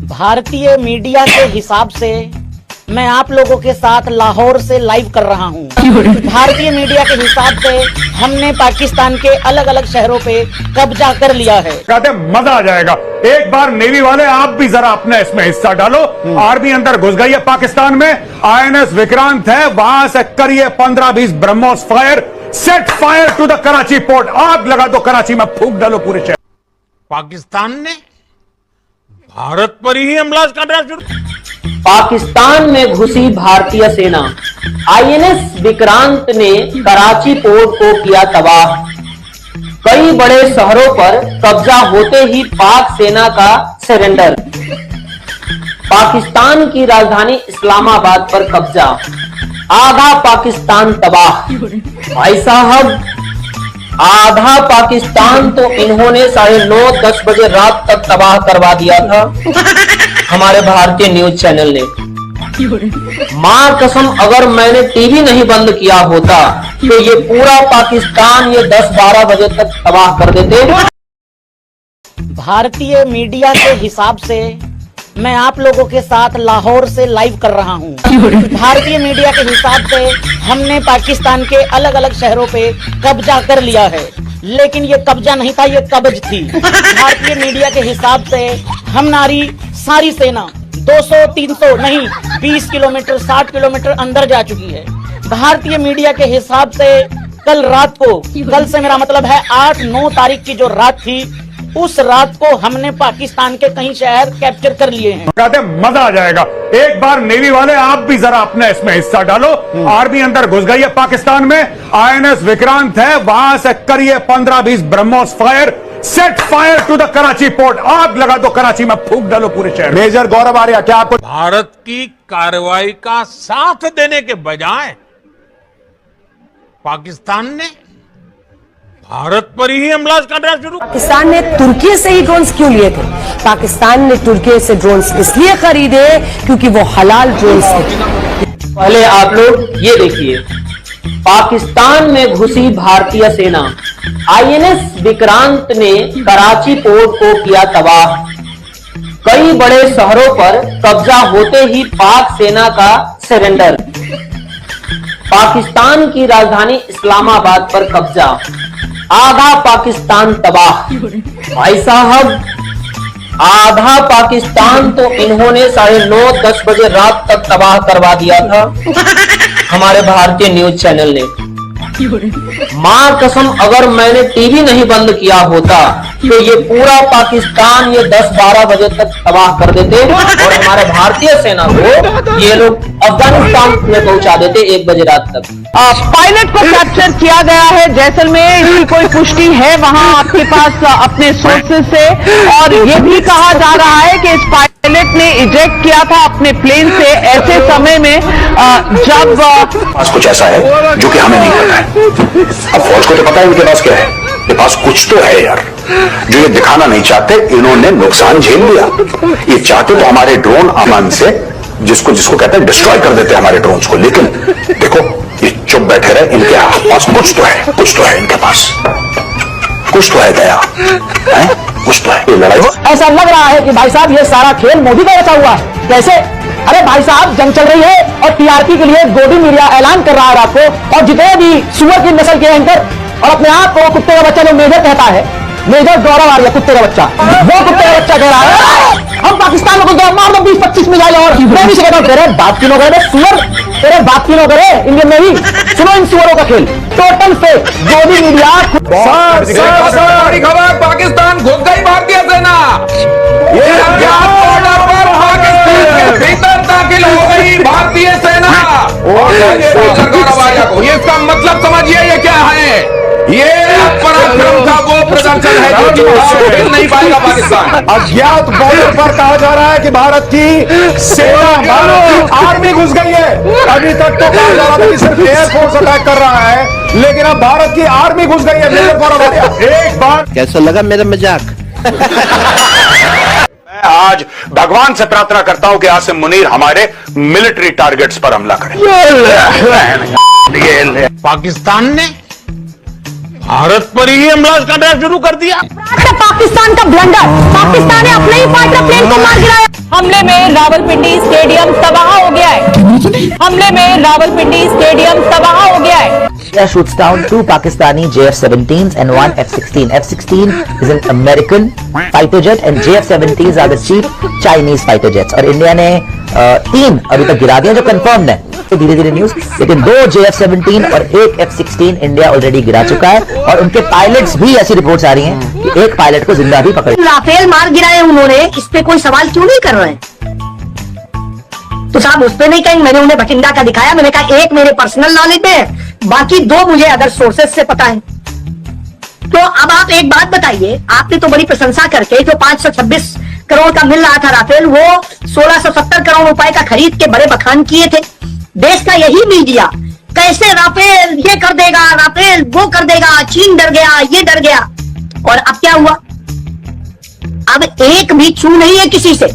भारतीय मीडिया के हिसाब से मैं आप लोगों के साथ लाहौर से लाइव कर रहा हूं। भारतीय मीडिया के हिसाब से हमने पाकिस्तान के अलग अलग शहरों पे कब्जा कर लिया है। कहते मजा आ जाएगा। एक बार नेवी वाले आप भी जरा अपने इसमें हिस्सा डालो। आर्मी अंदर घुस गई है पाकिस्तान में। INS विक्रांत है, वहां से करिए 15-20 BrahMos fire. Set fire to the Karachi port. आग लगा दो कराची में, फूंक डालो पूरे शहर। पाकिस्तान ने भारत पर ही हमला करना शुरू। पाकिस्तान में घुसी भारतीय सेना। INS विक्रांत ने कराची पोर्ट को किया तबाह। कई बड़े शहरों पर कब्जा होते ही पाक सेना का सरेंडर। पाकिस्तान की राजधानी इस्लामाबाद पर कब्जा। आधा पाकिस्तान तबाह। भाई साहब, आधा पाकिस्तान तो इन्होंने 9:30-10 बजे रात तक तबाह करवा दिया था हमारे भारतीय न्यूज चैनल ने। मां कसम, अगर मैंने टीवी नहीं बंद किया होता तो ये पूरा पाकिस्तान ये 10-12 बजे तक तबाह कर देते। भारतीय मीडिया के हिसाब से मैं आप लोगों के साथ लाहौर से लाइव कर रहा हूं। भारतीय मीडिया के हिसाब से हमने पाकिस्तान के अलग अलग शहरों पे कब्जा कर लिया है, लेकिन ये कब्जा नहीं था, ये कब्ज थी। भारतीय मीडिया के हिसाब से हमारी सारी सेना 200-300 नहीं 20 किलोमीटर 60 किलोमीटर अंदर जा चुकी है। भारतीय मीडिया के हिसाब से कल रात को, कल से मेरा मतलब है 8-9 तारीख की जो रात थी, उस रात को हमने पाकिस्तान के कई शहर कैप्चर कर लिए हैं। कहते मजा आ जाएगा। एक बार नेवी वाले आप भी जरा अपने इसमें हिस्सा डालो। आर्मी अंदर घुस गई है पाकिस्तान में। INS विक्रांत है, वहां से करिए 15-20 BrahMos fire. Set fire to the Karachi port. आग लगा दो कराची में, फूंक डालो पूरे शहर। मेजर गौरव आर्या, क्या आपको भारत की कार्रवाई का साथ देने के बजाय पाकिस्तान ने भारत पर ही हमला करना शुरू। पाकिस्तान ने तुर्की से ही ड्रोन्स क्यों लिए थे? पाकिस्तान ने तुर्की से ड्रोन्स इसलिए खरीदे क्योंकि वो हलाल ड्रोन्स थे। पहले आप लोग ये देखिए, पाकिस्तान में घुसी भारतीय सेना। INS विक्रांत ने कराची पोर्ट को किया तबाह। कई बड़े शहरों पर कब्जा होते ही पाक सेना का सरेंडर। पाकिस्तान की राजधानी इस्लामाबाद पर कब्जा। आधा पाकिस्तान तबाह। भाई साहब, आधा पाकिस्तान तो इन्होंने 9:30-10 बजे रात तक तबाह करवा दिया था हमारे भारतीय न्यूज चैनल ने। मां कसम, अगर मैंने टीवी नहीं बंद किया होता तो ये पूरा पाकिस्तान ये 10-12 बजे तक तबाह कर देते और हमारे भारतीय सेना को ये लोग अफगानिस्तान में पहुंचा देते 1 बजे रात तक। पायलट को कैप्चर किया गया है जैसलमेर, इसकी कोई पुष्टि है वहां आपके पास अपने सोर्सेज से? और ये भी कहा जा रहा है कि इस पायलट ने इजेक्ट किया था अपने प्लेन से ऐसे समय में जब पास कुछ ऐसा है जो कि हमें नहीं पता है। अब फौज को तो पता है इनके पास क्या है। इनके पास कुछ तो है यार, जो ये दिखाना नहीं चाहते। इन्होंने नुकसान झेल लिया। ये चाहते तो हमारे ड्रोन आमान से जिसको कहते हैं डिस्ट्रॉय कर देते हमारे ड्रोन्स को, लेकिन देखो ये चुप बैठे रहे। इनके पास कुछ तो है इनके पास कुछ तो है दया है, कुछ तो है। ये लड़ाई ऐसा लग रहा है कि भाई साहब ये सारा खेल मोदी का रचा हुआ है। कैसे? अरे भाई साहब, जंग चल रही है और TRP के लिए गोदी मीडिया ऐलान कर रहा है रात को, और जितने भी सुअर की नस्ल के एंकर और अपने आप को कुत्ते का बच्चा जो मेजर कहता है, मेजर गौरव आर्या कुत्ते का बच्चा, वो कुत्ते का बच्चा कह रहा है हम पाकिस्तान में मार दो 20-25 मिसाइल। और मैं भी कहता हूँ तेरे बाप की नो करे सुअर, तेरे बाप की नो करे इंडियन नेवी। सुनो इन सुअरों का खेल, टोटल फेक। गोदी मीडिया बड़ी खबर, पाकिस्तान घुस गई भारतीय सेना। ये बॉर्डर पर पाकिस्तान के भीतर दाखिल हो गई भारतीय सेना। गौरव आर्या को ये इसका मतलब समझिए ये क्या है। ये पराक्रम का वो प्रदर्शन है जो कि खेल नहीं पाएगा पाकिस्तान। अज्ञात बॉर्डर पर कहा जा रहा है कि भारत की सेना, भारत की आर्मी घुस गई है। अभी तक तो कहा जा रहा था कि सिर्फ एयरफोर्स अटैक कर रहा है, लेकिन अब भारत की आर्मी घुस गई है। मेजर गौरव आर्या, एक बार कैसा लगा मेरा मजाक? मैं आज भगवान से प्रार्थना करता हूं कि आसिम मुनीर हमारे मिलिट्री टारगेट्स पर हमला करे। पाकिस्तान ने भारत पर ही हमला करना शुरू कर दिया। पाकिस्तान का ब्लंडर, पाकिस्तान ने अपने ही फाइटर प्लेन को मार गिराया। हमले में रावलपिंडी स्टेडियम तबाह हो गया है। हमले में रावलपिंडी स्टेडियम तबाह हो गया है। India shoots down 2 Pakistani JF-17s and 1 F-16. F-16 is an American fighter jet and JF-17s are the cheap Chinese fighter jets. और इंडिया ने 3 अभी तक गिरा दिया जो कंफर्म्ड है, तो धीरे धीरे न्यूज, लेकिन 2 JF-17 और 1 F-16 इंडिया ऑलरेडी गिरा चुका है और उनके पायलट्स भी ऐसी रिपोर्ट्स आ रही हैं कि एक पायलट को जिंदा भी पकड़े। राफेल मार गिराए उन्होंने, इस पे कोई सवाल क्यों नहीं कर रहे हैं? तो साहब उस पे नहीं कहेंगे, मैंने उन्हें भटिंडा का दिखाया, मैंने कहा एक मेरे पर्सनल नॉलेज में, बाकी 2 मुझे अदर सोर्सेस से पता है। तो अब आप एक बात बताइए, आपने तो बड़ी प्रशंसा करके जो 526 करोड़ का मिल रहा था राफेल, वो 1670 करोड़ रुपए का खरीद के बड़े बखान किए थे। देश का यही मीडिया कैसे राफेल ये कर देगा, राफेल वो कर देगा, चीन डर गया, ये डर गया, और अब क्या हुआ? अब एक भी छू नहीं है किसी से,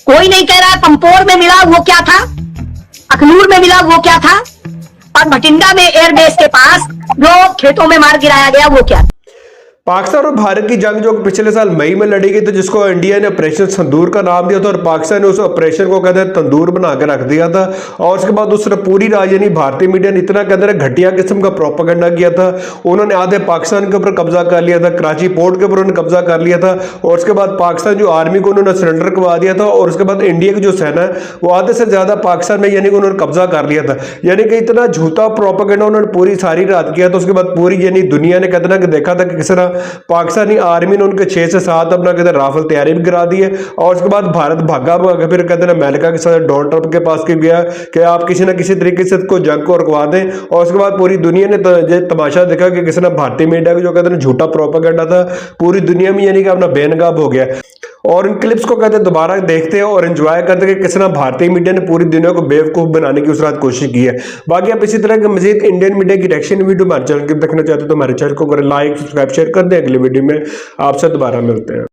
कोई नहीं कह रहा है पंपोर में मिला वो क्या था, अखनूर में मिला वो क्या था, और भटिंडा में एयरबेस के पास जो खेतों में मार गिराया गया वो क्या। पाकिस्तान और भारत की जंग जो पिछले साल मई में लड़ी गई थी, जिसको इंडिया ने ऑपरेशन संदूर का नाम दिया था, और पाकिस्तान ने उस ऑपरेशन को कहते हैं तंदूर बना के रख दिया था। और उसके बाद उसने पूरी राजधानी भारतीय मीडिया ने इतना कहते हैं घटिया किस्म का प्रोपेगेंडा किया था। उन्होंने आधे पाकिस्तान के ऊपर कब्जा कर लिया था, कराची पोर्ट के ऊपर उन्होंने कब्जा कर लिया था, और उसके बाद पाकिस्तान जो आर्मी को उन्होंने सरेंडर करवा दिया था, और उसके बाद इंडिया की जो सेना है वो आधे से ज्यादा पाकिस्तान में यानी कि उन्होंने कब्जा कर लिया था। यानी कि इतना झूठा प्रोपेगेंडा उन्होंने पूरी सारी रात किया था। उसके बाद पूरी यानी दुनिया ने कहते ना कि देखा था कि किस तरह पाकिस्तानी आर्मी ने उनके 6 से 7 अपना कहते हैं राफेल तैयारी भी करा दी है। और उसके बाद भारत भागा फिर कहते हैं अमेरिका के साथ डोनाल्ड ट्रंप के पास गया कि आप किसी ना किसी तरीके से को जंग को रुकवा दें। और उसके बाद पूरी दुनिया ने तमाशा देखा कि किसी ने भारतीय मीडिया का जो कहते हैं झूठा प्रोपेगेंडा था पूरी दुनिया में यानी कि अपना बेनकाब हो गया। और इन क्लिप्स को कहते हैं दोबारा देखते हैं और एंजॉय करते हैं कि किस तरह भारतीय मीडिया ने पूरी दुनिया को बेवकूफ बनाने की उस रात कोशिश की है। बाकी आप इसी तरह के मजीद इंडियन मीडिया की रिएक्शन वीडियो हमारे चैनल के देखना चाहते हो तो हमारे चैनल को लाइक सब्सक्राइब शेयर कर दें। अगली वीडियो में आपसे दोबारा मिलते हैं।